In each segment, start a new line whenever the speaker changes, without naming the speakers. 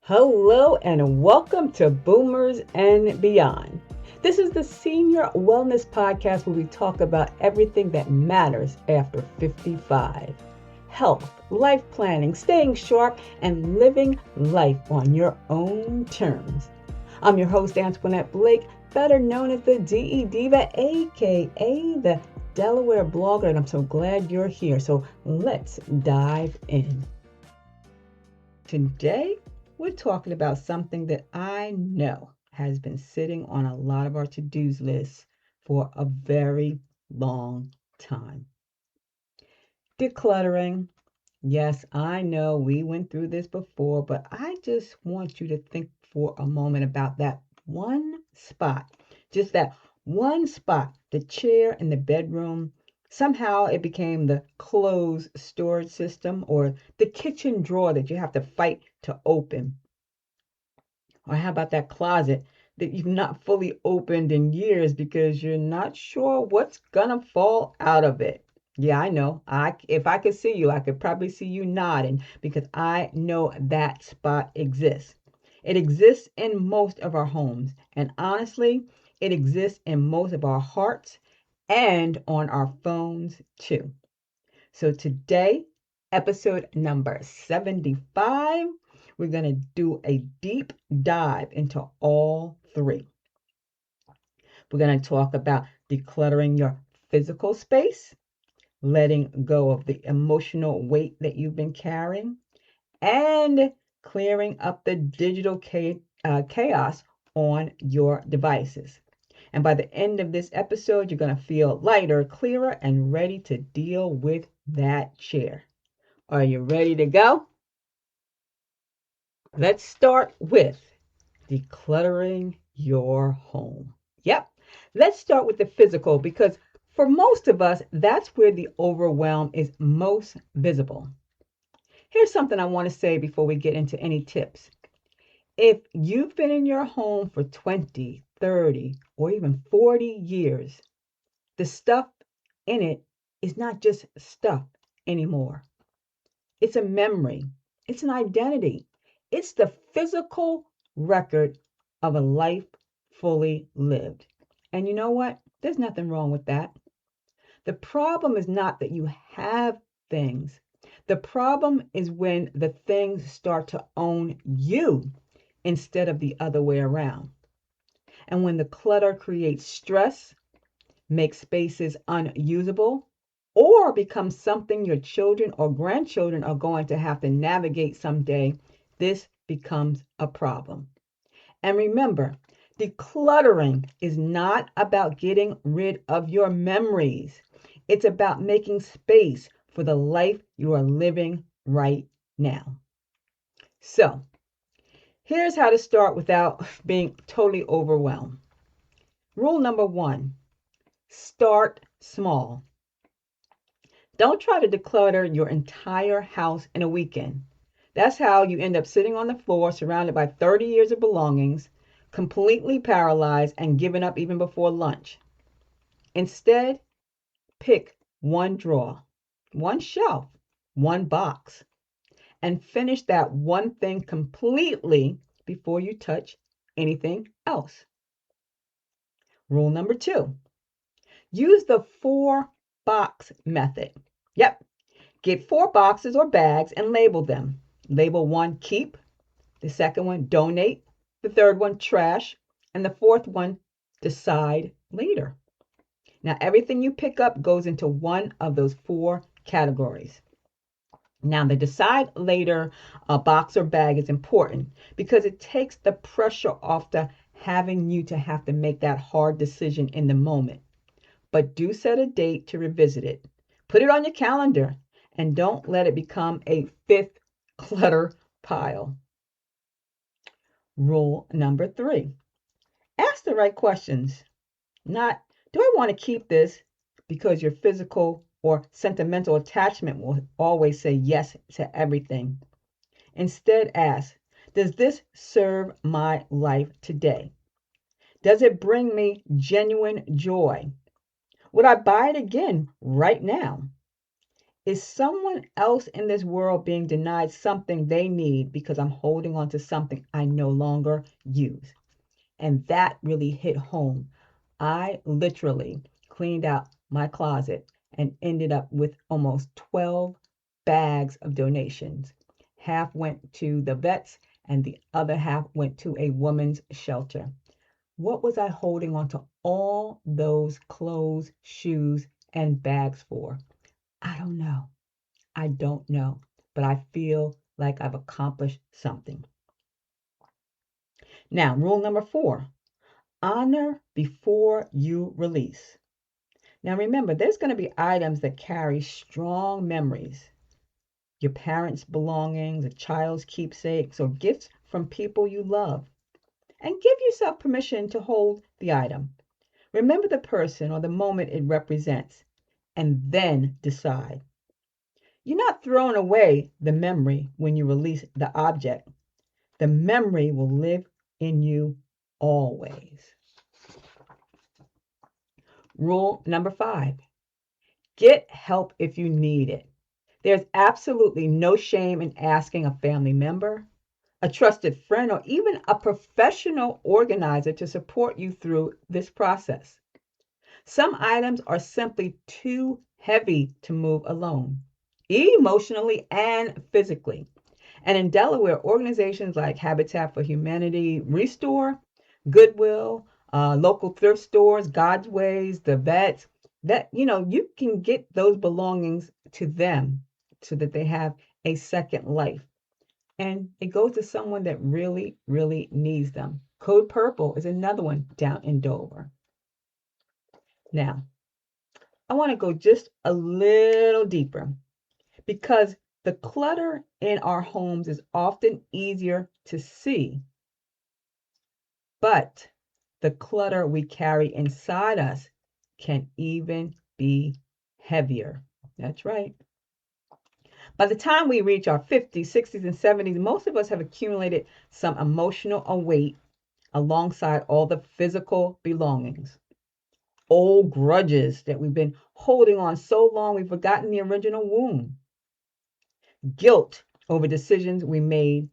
Hello and welcome to Boomers and Beyond. This is the Senior Wellness Podcast where we talk about everything that matters after 55. Health, life planning, staying sharp, and living life on your own terms. I'm your host, Antoinette Blake, better known as the DE Diva, aka the Delaware Blogger, and I'm so glad you're here. So let's dive in. Today, we're talking about something that I know has been sitting on a lot of our to-dos lists for a very long time. Decluttering. Yes, I know we went through this before, but I just want you to think for a moment about that one spot, just that one spot, the chair in the bedroom. Somehow it became the clothes storage system or the kitchen drawer that you have to fight to open. Or how about that closet that you've not fully opened in years because you're not sure what's gonna fall out of it? Yeah, I know. If I could see you, I could probably see you nodding because I know that spot exists. It exists in most of our homes, and honestly, it exists in most of our hearts and on our phones too. So today, episode number 75, we're going to do a deep dive into all three. We're going to talk about decluttering your physical space, letting go of the emotional weight that you've been carrying, and clearing up the digital chaos on your devices. And by the end of this episode, you're going to feel lighter, clearer, and ready to deal with that chair. Are you ready to go? Let's start with decluttering your home. Yep, let's start with the physical because for most of us, that's where the overwhelm is most visible. Here's something I want to say before we get into any tips. If you've been in your home for 20, 30, or even 40 years, the stuff in it is not just stuff anymore. It's a memory. It's an identity. It's the physical record of a life fully lived. And you know what? There's nothing wrong with that. The problem is not that you have things. The problem is when the things start to own you instead of the other way around. And when the clutter creates stress, makes spaces unusable, or becomes something your children or grandchildren are going to have to navigate someday, this becomes a problem. And remember, decluttering is not about getting rid of your memories. It's about making space for the life you are living right now. So, here's how to start without being totally overwhelmed. Rule number 1, start small. Don't try to declutter your entire house in a weekend. That's how you end up sitting on the floor surrounded by 30 years of belongings, completely paralyzed and given up even before lunch. Instead, pick one drawer, one shelf, one box, and finish that one thing completely before you touch anything else. Rule number 2, use the 4-box method. Yep, get 4 boxes or bags and label them. Label 1 keep, the second one donate, the third one trash, and the fourth one decide later. Now everything you pick up goes into one of those 4 categories. Now the decide later box or bag is important because it takes the pressure off the having you to have to make that hard decision in the moment. But do set a date to revisit it. Put it on your calendar and don't let it become a 5th clutter pile. Rule number 3, ask the right questions. Not, do I want to keep this? Because your physical or sentimental attachment will always say yes to everything. Instead, ask, does this serve my life today? Does it bring me genuine joy? Would I buy it again right now? Is someone else in this world being denied something they need because I'm holding on to something I no longer use? And that really hit home. I literally cleaned out my closet and ended up with almost 12 bags of donations. Half went to the vets and the other half went to a woman's shelter. What was I holding on to all those clothes, shoes, and bags for? I don't know. I don't know. But I feel like I've accomplished something. Now, rule number 4, honor before you release. Now, remember, there's going to be items that carry strong memories. Your parents' belongings, a child's keepsakes, or gifts from people you love. And give yourself permission to hold the item. Remember the person or the moment it represents, and then decide. You're not throwing away the memory when you release the object. The memory will live in you always. Rule number 5, get help if you need it. There's absolutely no shame in asking a family member, a trusted friend, or even a professional organizer to support you through this process. Some items are simply too heavy to move alone, emotionally and physically. And in Delaware, organizations like Habitat for Humanity Restore, Goodwill, local thrift stores, God's Ways, the vets, that you can get those belongings to them so that they have a second life. And it goes to someone that really, really needs them. Code Purple is another one down in Dover. Now, I want to go just a little deeper because the clutter in our homes is often easier to see, but the clutter we carry inside us can even be heavier. That's right. By the time we reach our 50s, 60s, and 70s, most of us have accumulated some emotional weight alongside all the physical belongings. Old grudges that we've been holding on so long we've forgotten the original wound. Guilt over decisions we made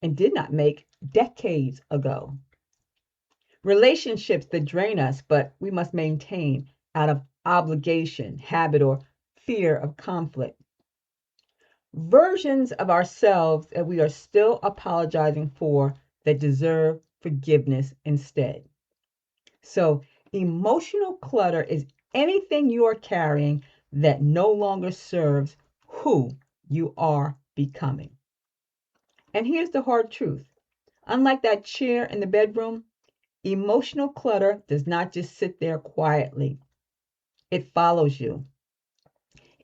and did not make decades ago. Relationships that drain us, but we must maintain out of obligation, habit, or fear of conflict. Versions of ourselves that we are still apologizing for that deserve forgiveness instead. So, emotional clutter is anything you are carrying that no longer serves who you are becoming. And here's the hard truth. Unlike that chair in the bedroom, emotional clutter does not just sit there quietly. It follows you.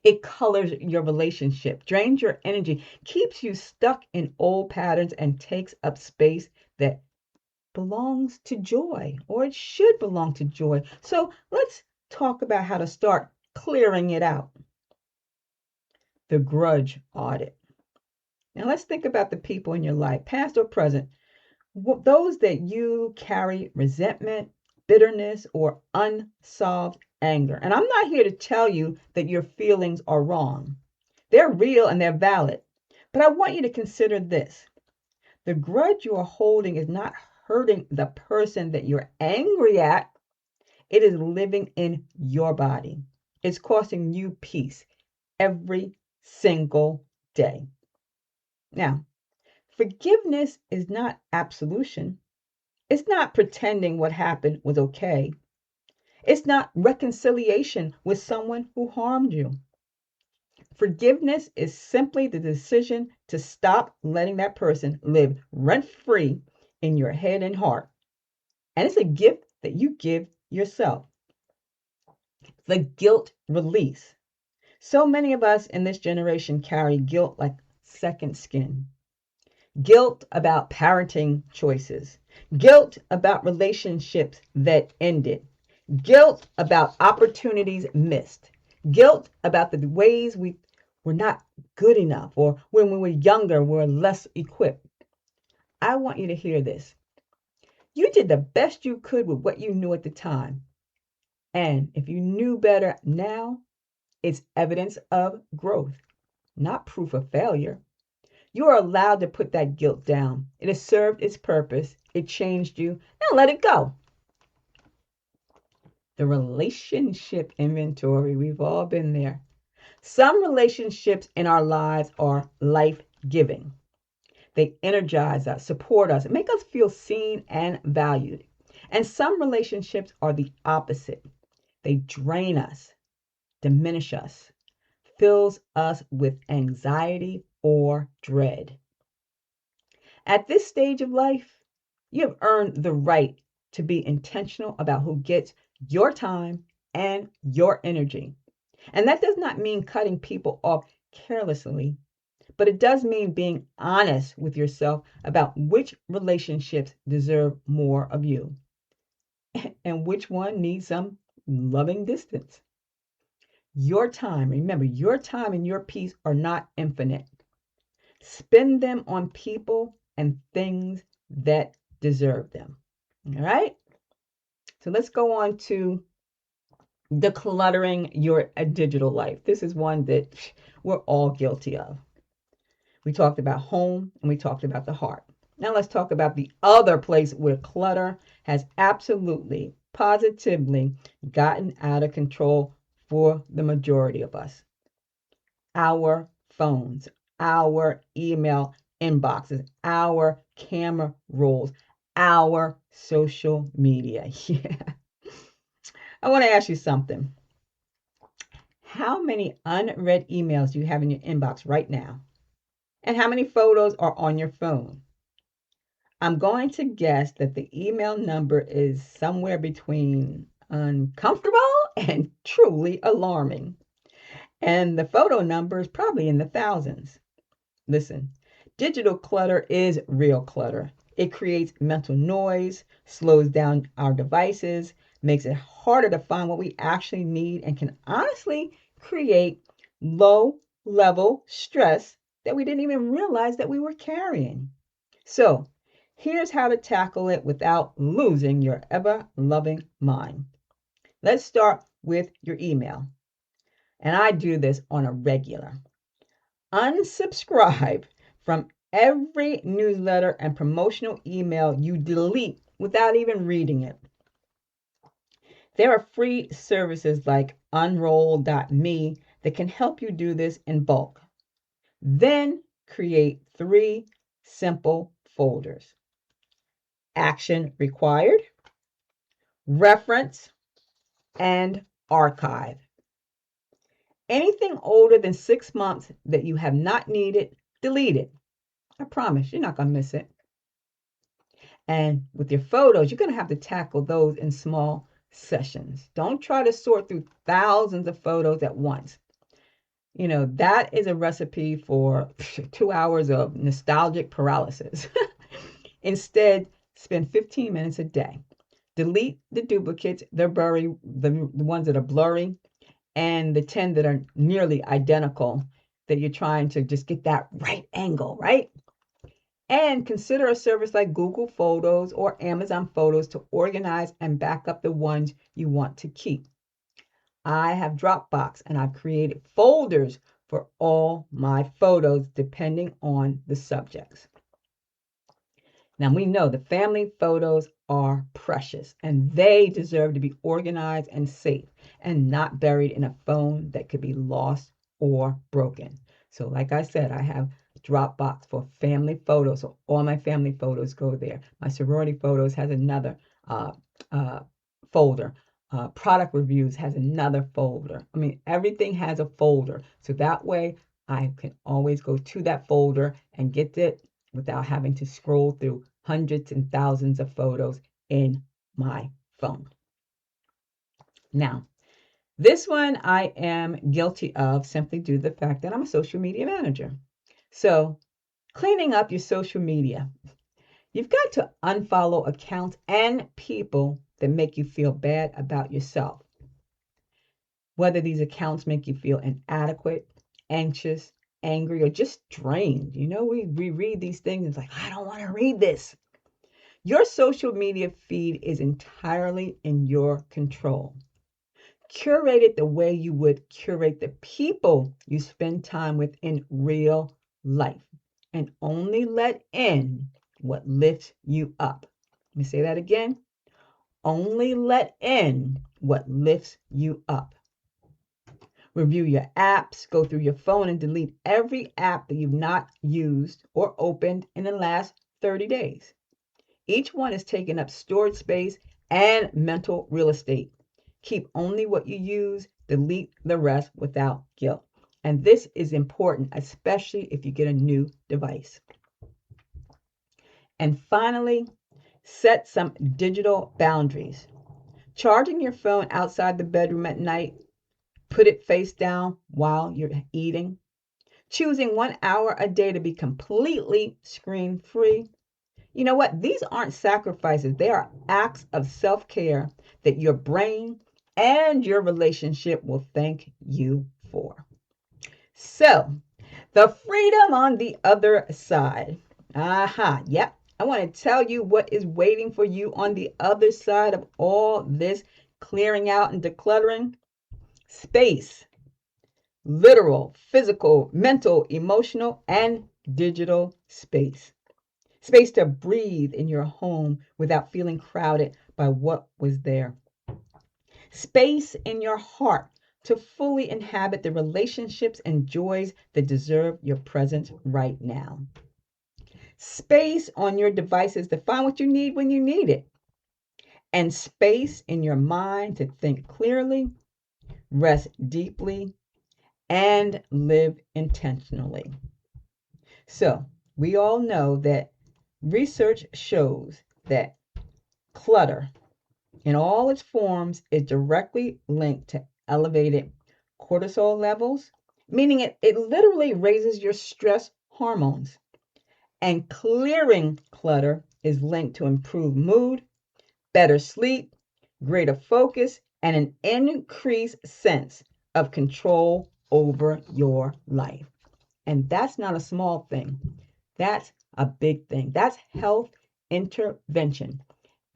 It colors your relationship, drains your energy, keeps you stuck in old patterns, and takes up space that belongs to joy, or it should belong to joy. So let's talk about how to start clearing it out. The grudge audit. Now let's think about the people in your life, past or present, those that you carry resentment, bitterness, or unsolved anger. And I'm not here to tell you that your feelings are wrong. They're real and they're valid. But I want you to consider this. The grudge you are holding is not hurting the person that you're angry at. It is living in your body. It's costing you peace every single day. Now, forgiveness is not absolution. It's not pretending what happened was okay. It's not reconciliation with someone who harmed you. Forgiveness is simply the decision to stop letting that person live rent-free in your head and heart. And it's a gift that you give yourself. The guilt release. So many of us in this generation carry guilt like second skin. Guilt about parenting choices. Guilt about relationships that ended. Guilt about opportunities missed. Guilt about the ways we were not good enough, or when we were younger, we were less equipped. I want you to hear this. You did the best you could with what you knew at the time. And if you knew better now, It's evidence of growth, not proof of failure. You are allowed to put that guilt down. It has served its purpose. It changed you. Now let it go. The relationship inventory. We've all been there. Some relationships in our lives are life-giving. They energize us, support us, make us feel seen and valued. And some relationships are the opposite. They drain us, diminish us, fills us with anxiety or dread. At this stage of life, you have earned the right to be intentional about who gets your time and your energy. And that does not mean cutting people off carelessly, but it does mean being honest with yourself about which relationships deserve more of you and which one needs some loving distance. Your time, remember, your time and your peace are not infinite. Spend them on people and things that deserve them. All right? So let's go on to decluttering your digital life. This is one that we're all guilty of. We talked about home and we talked about the heart. Now let's talk about the other place where clutter has absolutely, positively gotten out of control for the majority of us. Our phones, our email inboxes, our camera rolls, our social media. Yeah. I want to ask you something. How many unread emails do you have in your inbox right now? And how many photos are on your phone? I'm going to guess that the email number is somewhere between uncomfortable and truly alarming. And the photo number is probably in the thousands. Listen, digital clutter is real clutter. It creates mental noise, slows down our devices, makes it harder to find what we actually need, and can honestly create low level stress that we didn't even realize that we were carrying. So, here's how to tackle it without losing your ever loving mind. Let's start with your email. And I do this on a regular. Unsubscribe from every newsletter and promotional email you delete without even reading it. There are free services like unroll.me that can help you do this in bulk. Then create 3 simple folders. Action required, reference, and archive. Anything older than 6 months that you have not needed, delete it. I promise you're not going to miss it. And with your photos, you're going to have to tackle those in small sessions. Don't try to sort through thousands of photos at once. You know, that is a recipe for 2 hours of nostalgic paralysis. Instead, spend 15 minutes a day. Delete the duplicates, the ones that are blurry, and the 10 that are nearly identical that you're trying to just get that right angle, right? And consider a service like Google Photos or Amazon Photos to organize and back up the ones you want to keep. I have Dropbox and I've created folders for all my photos depending on the subjects. Now we know the family photos are precious and they deserve to be organized and safe and not buried in a phone that could be lost or broken. So like I said, I have Dropbox for family photos. So all my family photos go there. My sorority photos has another folder. Product reviews has another folder. I mean, everything has a folder. So that way I can always go to that folder and get it without having to scroll through hundreds and thousands of photos in my phone. Now, this one I am guilty of simply due to the fact that I'm a social media manager. So, cleaning up your social media. You've got to unfollow accounts and people that make you feel bad about yourself. Whether these accounts make you feel inadequate, anxious, angry, or just drained. You know, we read these things and it's like, I don't want to read this. Your social media feed is entirely in your control. Curate it the way you would curate the people you spend time with in real life. And only let in what lifts you up. Let me say that again. Only let in what lifts you up. Review your apps, go through your phone and delete every app that you've not used or opened in the last 30 days. Each one is taking up storage space and mental real estate. Keep only what you use, delete the rest without guilt. And this is important, especially if you get a new device. And finally, set some digital boundaries. Charging your phone outside the bedroom at night, put it face down while you're eating. Choosing 1 hour a day to be completely screen free. You know what? These aren't sacrifices. They are acts of self-care that your brain and your relationship will thank you for. So, the freedom on the other side. Yep. I want to tell you what is waiting for you on the other side of all this clearing out and decluttering. Space. Literal, physical, mental, emotional, and digital space. Space to breathe in your home without feeling crowded by what was there. Space in your heart to fully inhabit the relationships and joys that deserve your presence right now. Space on your devices to find what you need when you need it. And space in your mind to think clearly, rest deeply, and live intentionally. So, we all know that research shows that clutter in all its forms is directly linked to elevated cortisol levels, meaning it literally raises your stress hormones. And clearing clutter is linked to improved mood, better sleep, greater focus, and an increased sense of control over your life. And that's not a small thing. That's a big thing. That's health intervention.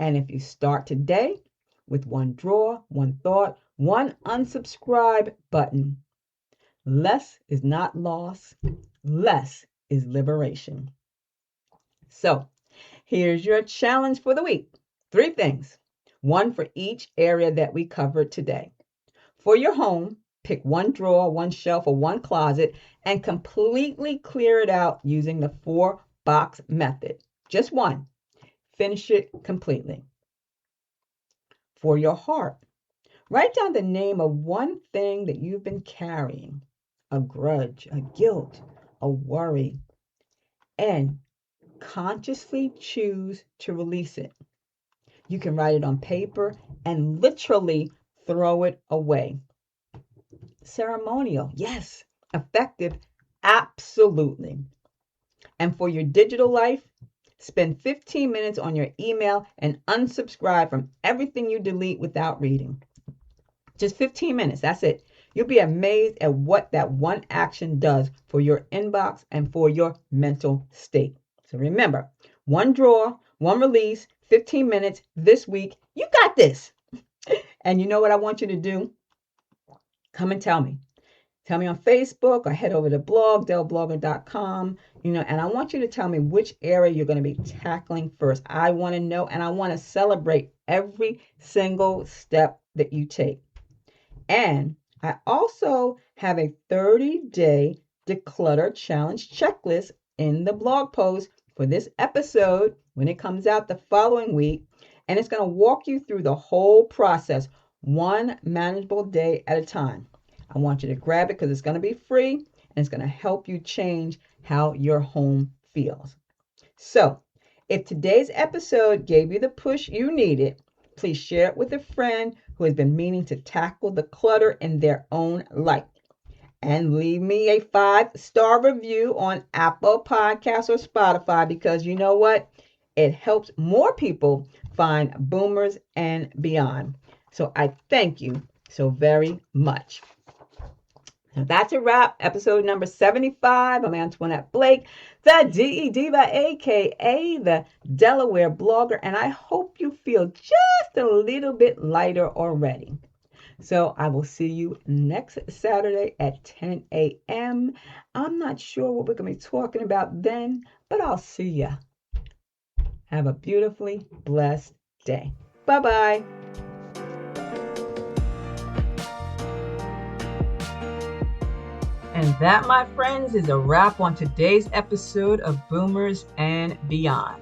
And if you start today with one drawer, one thought, one unsubscribe button, less is not loss, less is liberation. So here's your challenge for the week. 3 things, one for each area that we covered today. For your home, pick one drawer, one shelf, or one closet and completely clear it out using the 4-box method. Just one. Finish it completely. For your heart, write down the name of one thing that you've been carrying, a grudge, a guilt, a worry, and consciously choose to release it. You can write it on paper and literally throw it away. Ceremonial, yes. Effective, absolutely. And for your digital life, spend 15 minutes on your email and unsubscribe from everything you delete without reading. Just 15 minutes, that's it. You'll be amazed at what that one action does for your inbox and for your mental state. So remember, one drawer, one release, 15 minutes this week. You got this. And you know what I want you to do? Come and tell me. Tell me on Facebook or head over to blog, delblogger.com, and I want you to tell me which area you're going to be tackling first. I want to know, and I want to celebrate every single step that you take. And I also have a 30-day declutter challenge checklist in the blog post for this episode when it comes out the following week. And it's going to walk you through the whole process, one manageable day at a time. I want you to grab it because it's going to be free and it's going to help you change how your home feels. So, if today's episode gave you the push you needed, please share it with a friend who has been meaning to tackle the clutter in their own life. And leave me a 5-star review on Apple Podcasts or Spotify because you know what? It helps more people find boomers and beyond. So I thank you so very much. Now that's a wrap. Episode number 75. I'm Antoinette Blake, the DE Diva, aka the Delaware Blogger, and I hope you feel just a little bit lighter already. So I will see you next Saturday at 10 a.m. I'm not sure what we're going to be talking about then, but I'll see ya. Have a beautifully blessed day. Bye-bye. And that, my friends, is a wrap on today's episode of Boomers and Beyond.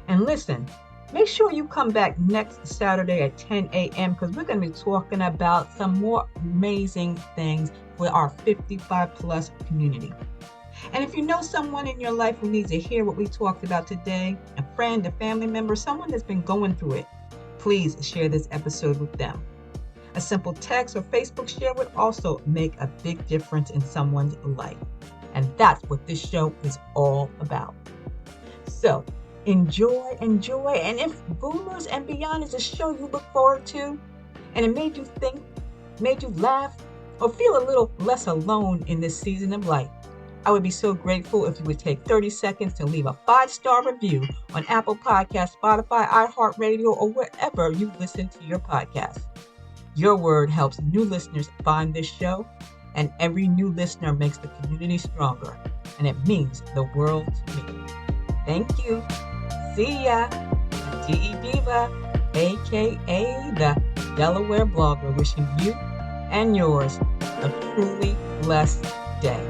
And listen, make sure you come back next Saturday at 10 a.m. because we're going to be talking about some more amazing things for our 55 plus community. And if you know someone in your life who needs to hear what we talked about today, a friend, a family member, someone that's been going through it, please share this episode with them. A simple text or Facebook share would also make a big difference in someone's life. And that's what this show is all about. So enjoy. And if Boomers and Beyond is a show you look forward to, and it made you think, made you laugh, or feel a little less alone in this season of life, I would be so grateful if you would take 30 seconds to leave a 5-star review on Apple Podcasts, Spotify, iHeartRadio, or wherever you listen to your podcasts. Your word helps new listeners find this show, and every new listener makes the community stronger, and it means the world to me. Thank you. See ya. DE Diva, aka the Delaware Blogger, wishing you and yours a truly blessed day.